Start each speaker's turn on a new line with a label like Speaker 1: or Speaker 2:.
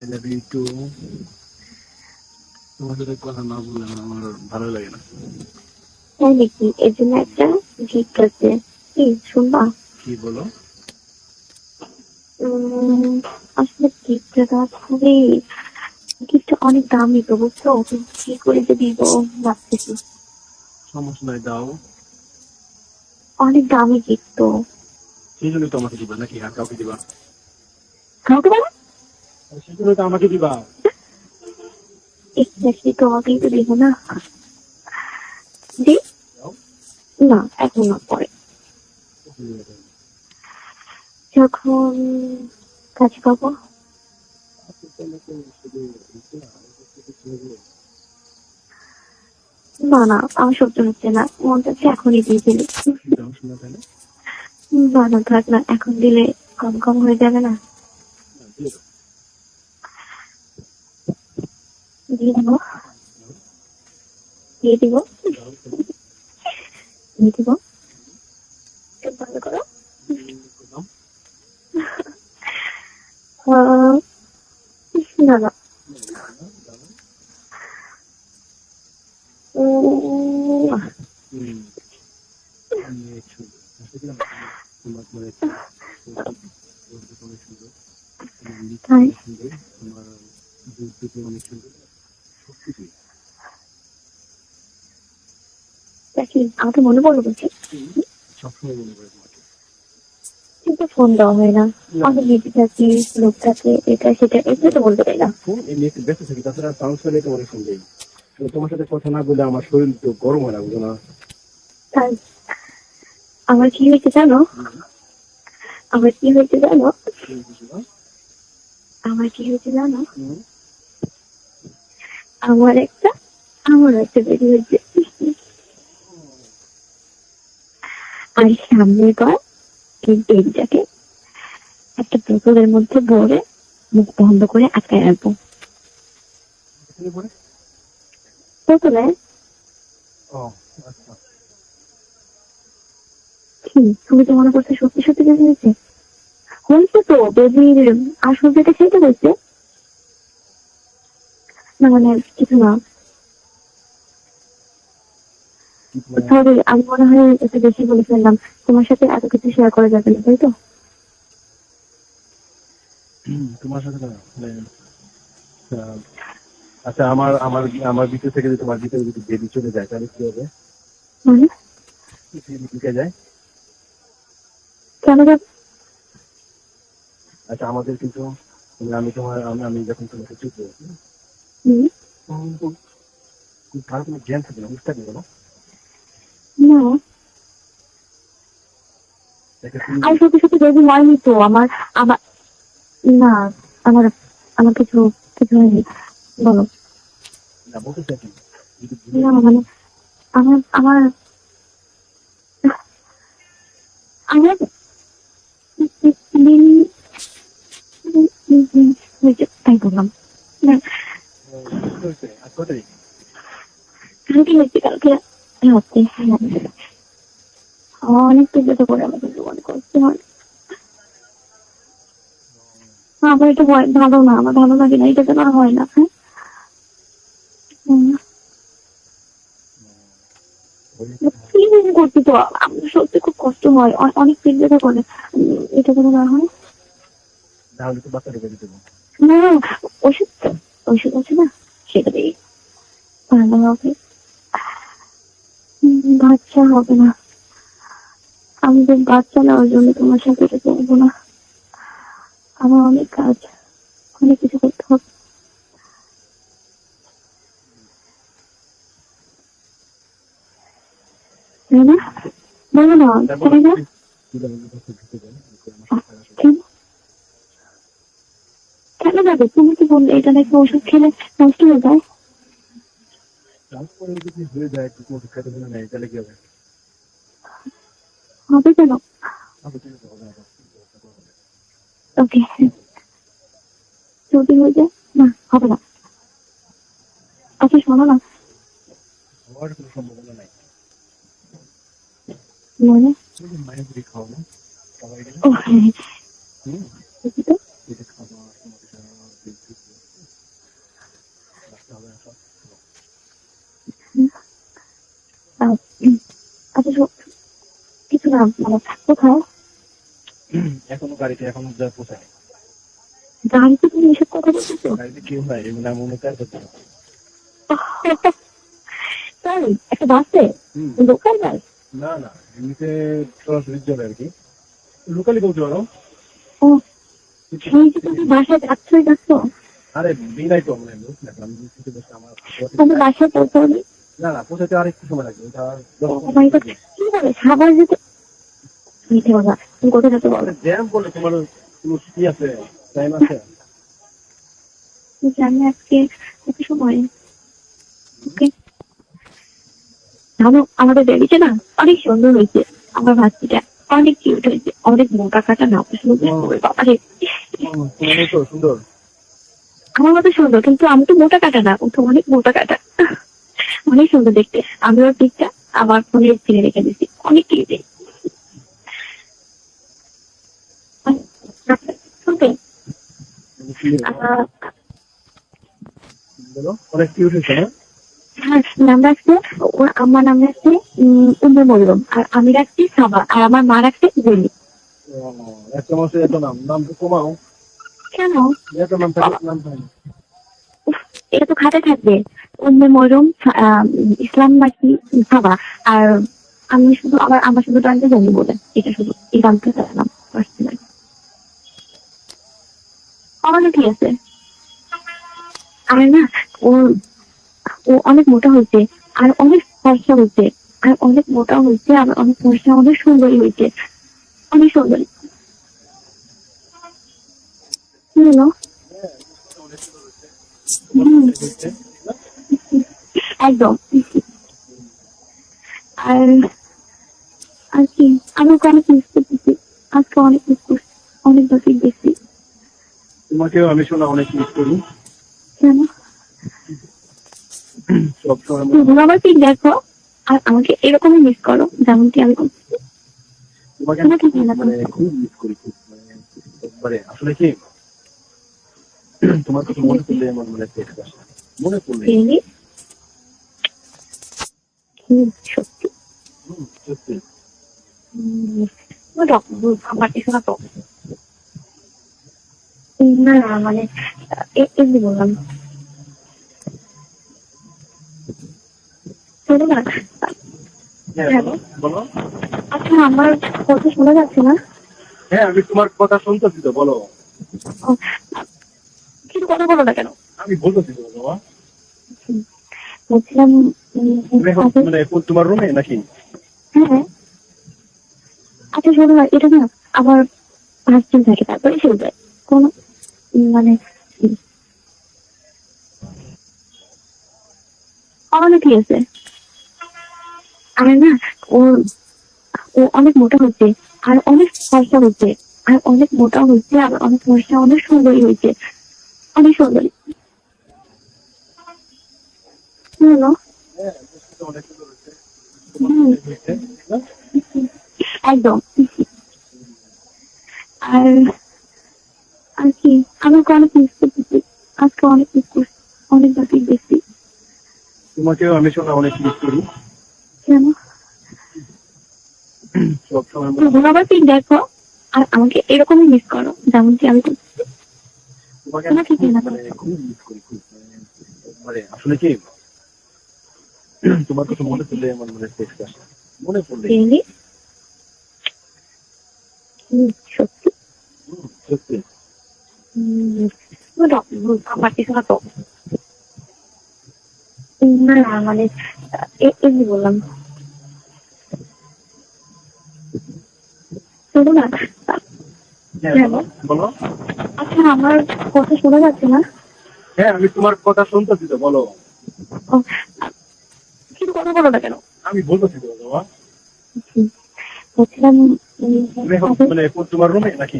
Speaker 1: I love you two. তোমার সাথে কথা না বললে আমার ভালো লাগে না।
Speaker 2: তাই নাকি? এর জন্য একটা গিফট আছে, কি শুনবা?
Speaker 1: কি বলো?
Speaker 2: উম, আসলে গিফটটা খুবই, গিফটটা অনেক দামি তো বুঝছো, কি করে যে দিব ভাবতেছি।
Speaker 1: সমস্যা নাই, দাও।
Speaker 2: অনেক দামি গিফট তো।
Speaker 1: সেই জন্যই তো আমাকে দিবা নাকি আর কাউকে দিবা?
Speaker 2: কাউকে বলো?
Speaker 1: সেই জন্যই তো আমাকে দিবা।
Speaker 2: এক্স্যাক্টলি, তোমাকেই তো দিব না। জি।
Speaker 1: দাও।
Speaker 2: না, এখন না, পরে, যখন কাছে পাবো। না না, আমার সহ্য হচ্ছে না, মন চাচ্ছে এখনই দিয়ে দিলি।
Speaker 1: দাও শোনা তাহলে।
Speaker 2: না না, থাক না, এখন দিলে কম কম হয়ে যাবে না?
Speaker 1: দিয়ে দাও।
Speaker 2: দিয়ে দিব, দিয়ে দিব,
Speaker 1: দাও।
Speaker 2: দিয়ে দিব। চোখ বন্ধ করো।
Speaker 1: দাও।
Speaker 2: আহ, না না।
Speaker 1: দাও।
Speaker 2: উম,
Speaker 1: অনেক সুন্দর। তোমার অনেক সুন্দর। অনেক সুন্দর। তোমার লিপস
Speaker 2: তাই
Speaker 1: অনেক সুন্দর। তোমার দুধ অনেক সুন্দর। সবকিছুই।
Speaker 2: দেখি, আমাকে মনে পড়লো বলছি,
Speaker 1: সবসময় মনে করে তোমাকে।
Speaker 2: কিন্তু ফোন দেওয়া হয় না। অনেক বিজি থাকি, লোক থাকে, এটা সেটা, এগুলো তো বলতে পারি না।
Speaker 1: ফোন এমনি একটু ব্যস্ত থাকি, তাছাড়া সাউন্ড পেলে তোমার ফোন দেই। তো তোমার সাথে কথা না বলে আমার শরীর তো গরম হয় না, বুঝো না?
Speaker 2: তাই আমার কি হয়েছে জানো? আমার কি হয়েছে জানো? আমার কি হয়েছে জানো? আমার একটা, আমার একটা বেবি হয়েছে। আর সামনের বার এই বেবিটাকে একটা বোতলের মধ্যে ভরে মুখ বন্ধ করে আটকায় রাখবো। বোতলে।
Speaker 1: ও আচ্ছা।
Speaker 2: কি তুমি তো মনে করছো সত্যি সত্যি বেবি হয়েছে? হয়েছে তো, বেবির আসল যেটা সেটা হয়েছে। না মানে কিছু না, সরি, আমি মনে হয় একটু বেশি বলে ফেললাম। তোমার সাথে এত কিছু শেয়ার করা যাবে না, তাই তো?
Speaker 1: তোমার সাথে না মানে, আহ, আচ্ছা, আমার আমার আমার ভিতর থেকে যদি তোমার ভিতরে যদি বেবি চলে যায় তাহলে কি হবে?
Speaker 2: মানে
Speaker 1: বেবি ঢুকে যায়।
Speaker 2: কেন যাবে?
Speaker 1: আচ্ছা, আমাদের কিন্তু মানে আমি যখন তোমাকে চুপ করেছি
Speaker 2: হুম,
Speaker 1: তখন কিন্তু কারো কোনো জ্ঞান থাকে না, বুঝতে পারবে না।
Speaker 2: না,
Speaker 1: দেখে তুমি
Speaker 2: আর সত্যি সত্যি বেবি হয়নি তো আমার। আমার না, আমার আমার কিছু কিছু হয়নি। বলো।
Speaker 1: না বলতে চাইছি, যদি ভুলে
Speaker 2: না
Speaker 1: যাও।
Speaker 2: মানে আমার আমার আমার দিন হয়েছে তাই বললাম না।
Speaker 1: কবে হয়েছে? আজ কত তারিখ?
Speaker 2: কালকে হয়েছে, কালকে রাতে, হ্যাঁ। অনেক চিন্তা করে আমাকে অনেক কষ্ট হয়। আমার এটা ভালো না, আমার ভালো লাগে না, এটা যেন আর হয় না, হ্যাঁ। ফিলিং করছি তো, আমার সত্যি খুব কষ্ট হয়, অনেক চিন্তা করে। এটা যেন না হয়।
Speaker 1: তাহলে তো বাচ্চা ঢুকে দিতে হবে।
Speaker 2: না, ওষুধ তো, ওষুধ আছে না, সেটা দিয়ে ভালো হবে। বাচ্চা হবে না। আমি তো বাচ্চা নেওয়ার জন্য তোমার সাথে এটা করবো না। আমার অনেক কাজ, অনেক কিছু করতে হবে, তাই না? বলো না,
Speaker 1: তারপর
Speaker 2: তাই না?
Speaker 1: ঢুকে যায়, আমার সাথে থাকা সময়।
Speaker 2: কেন, কেন যাবে? তুমি কি বললে এটা নাকি ওষুধ খেলে নষ্ট হয়ে যায়?
Speaker 1: তারপরে যদি হয়ে যায়, তুমি ওষুধ খেতে বলে নেয়, তাহলে কি হবে?
Speaker 2: হবে কেন?
Speaker 1: আবার ঠিক আছে, হবে না, হবে।
Speaker 2: ওকে, যদি হয়ে যায়, না হবে না। আচ্ছা শোনো না,
Speaker 1: হওয়ার কোনো সম্ভাবনা নাই।
Speaker 2: মানে
Speaker 1: তুমি যে মায়ের মুড়ি খাও না সবাই গেলে,
Speaker 2: ও হ্যাঁ,
Speaker 1: হুম,
Speaker 2: দেখি তো।
Speaker 1: এটা খাবার তোমাকে সারা দিন
Speaker 2: না, মানে কোথায়?
Speaker 1: এখনো গাড়িতে এখনো যা পোষায়
Speaker 2: গাড়িতে তুমি এসব কথা বলতেছো?
Speaker 1: গাড়িতে কেউ নাই মানে মনে কাজ করতে
Speaker 2: সরি, একটা বাসে
Speaker 1: হুম
Speaker 2: লোকাল বাস?
Speaker 1: না না এমনিতে সরাসরি চলে আর কি লোকালি বলতে পারো
Speaker 2: ও, সেই যে তুমি বাসায় যাচ্ছ?
Speaker 1: আরে বিলাই তো আমরা দেখলাম কিছু বেশ আমার
Speaker 2: তুমি বাসায় পৌঁছাবে?
Speaker 1: না না পৌঁছাতে আর একটু সময় লাগবে এটা
Speaker 2: ও মাই গড, কি বলে সাভার যেতে? মিথ্যে কথা, তুমি কোথায় যেতে বলো?
Speaker 1: জ্যাম বলে তোমার কোনো কি আছে টাইম আছে
Speaker 2: আমি আজকে কত সময়, ওকে, জানো আমাদের বেবিটা না অনেক সুন্দর হয়েছে। আমার বাচ্চাটা অনেক কিউট হয়েছে, অনেক মোটা কাটা না বাবারে।
Speaker 1: তোমার তো সুন্দর
Speaker 2: আমার মতো সুন্দর, কিন্তু আমি তো মোটা কাটা না, ও তো অনেক মোটা কাটা। অনেক সুন্দর দেখতে। আমি ওর পিকটা আমার ফোনে ছেড়ে রেখে দিচ্ছি, অনেক কিউট। শুনতে
Speaker 1: বলো অনেক কিউট হয়েছে না
Speaker 2: হ্যাঁ, নাম রাখছে, ওর আমার নাম রাখছে উম্মে মরিয়ম, আর আমি রাখছি সাবা, আর আমার মা রাখছে জেলি।
Speaker 1: একটা মাসে এত নাম নাম তো কমাও
Speaker 2: কেন?
Speaker 1: এত নাম থাকে নাম থাকে
Speaker 2: উফ, এটা তো খাতে থাকবে। উম্মে মরিয়ম, ইসলাম বাকি সাবা, আর আমি শুধু আমার শুধু টানতে জানি বলে, এটা শুধু এই নামটা নাম পার্সোনাল। আমারও ঠিক আছে। আর না, ও ও অনেক মোটা হয়েছে, আর অনেক ফর্সা হয়েছে, আর অনেক মোটা হয়েছে, আর অনেক ফর্সা, অনেক সুন্দরী হয়েছে, অনেক সুন্দরী। কি হলো? হুম, একদম। আর আর কি, আমি ওকে অনেক মিস করতেছি, আজকে অনেক মিস করছি, অনেক বছর দেখছি।
Speaker 1: তোমাকেও আমি শোনা অনেক মিস করি
Speaker 2: কেন?
Speaker 1: সব সময়
Speaker 2: তুমি আমার পিক দেখো, আর আমাকে এরকমই মিস করো যেমনটি আমি করছি।
Speaker 1: তোমাকে
Speaker 2: তোমাকে কি লাগে?
Speaker 1: মানে খুব মিস করি খুব মানে আসলে কি তোমার কথা মনে করলে আমার মনে টেক্সট আসে মনে পড়লে
Speaker 2: Really? সত্যি?
Speaker 1: সত্যি
Speaker 2: আমার কিছু না তো। না না, মানে এমনি বললাম। শোনো না,
Speaker 1: হ্যাঁ
Speaker 2: হ্যালো,
Speaker 1: বলো
Speaker 2: আচ্ছা আমার কথা শোনা যাচ্ছে না?
Speaker 1: হ্যাঁ আমি তোমার কথা শুনতেছি তো বলো
Speaker 2: ও, কিছু কথা বলো না কেন?
Speaker 1: আমি বলতেছি তো বাবা
Speaker 2: বলছিলাম
Speaker 1: তুমি এখন
Speaker 2: আচ্ছা,
Speaker 1: মানে তোমার রুমে নাকি
Speaker 2: হ্যাঁ, আচ্ছা শোনো না, এটা না আমার 5 দিন থাকে, তারপরে চলে যায়। কোন মানে আমারও ঠিক আছে। আর না, ও ও অনেক মোটা হচ্ছে, আর অনেক ফর্সা হচ্ছে, আর অনেক মোটা হচ্ছে, আর অনেক ফর্সা, অনেক সুন্দরী হয়েছে, অনেক সুন্দরী। হলো,
Speaker 1: হ্যাঁ বুঝতে অনেক সুন্দর হচ্ছে
Speaker 2: হুম,
Speaker 1: হয়েছে না?
Speaker 2: একদম। আর আর কি, আমি ওকে অনেক মিস করতেছি, আজকে অনেক মিস করছি, অনেক বাকি দেখছি।
Speaker 1: তোমাকেও আমি শোনা অনেক মিস করি
Speaker 2: কেন?
Speaker 1: সব সময়
Speaker 2: তুমি আবার পিক দেখো, আর আমাকে এরকমই মিস করো যেমনটি আমি করছি।
Speaker 1: তোমাকে
Speaker 2: তোমাকে কি লাগে?
Speaker 1: মানে খুব মিস করি খুব মানে আসলে কি তোমার কথা মনে পড়লে আমার মনে টেক্সট আসে মনে পড়লে
Speaker 2: Really? সত্যি?
Speaker 1: সত্যি
Speaker 2: আমার কিছু না তো। না না, মানে এমনি বললাম। শোনো না,
Speaker 1: হ্যাঁ
Speaker 2: হ্যালো,
Speaker 1: বলো
Speaker 2: আচ্ছা আমার কথা শোনা যাচ্ছে না?
Speaker 1: হ্যাঁ আমি তোমার কথা শুনতেছি তো বলো
Speaker 2: ও, কিছু কথা বলো না কেন?
Speaker 1: আমি বলতেছি তো বাবা
Speaker 2: বলছিলাম
Speaker 1: তুমি এখন মানে তোমার রুমে নাকি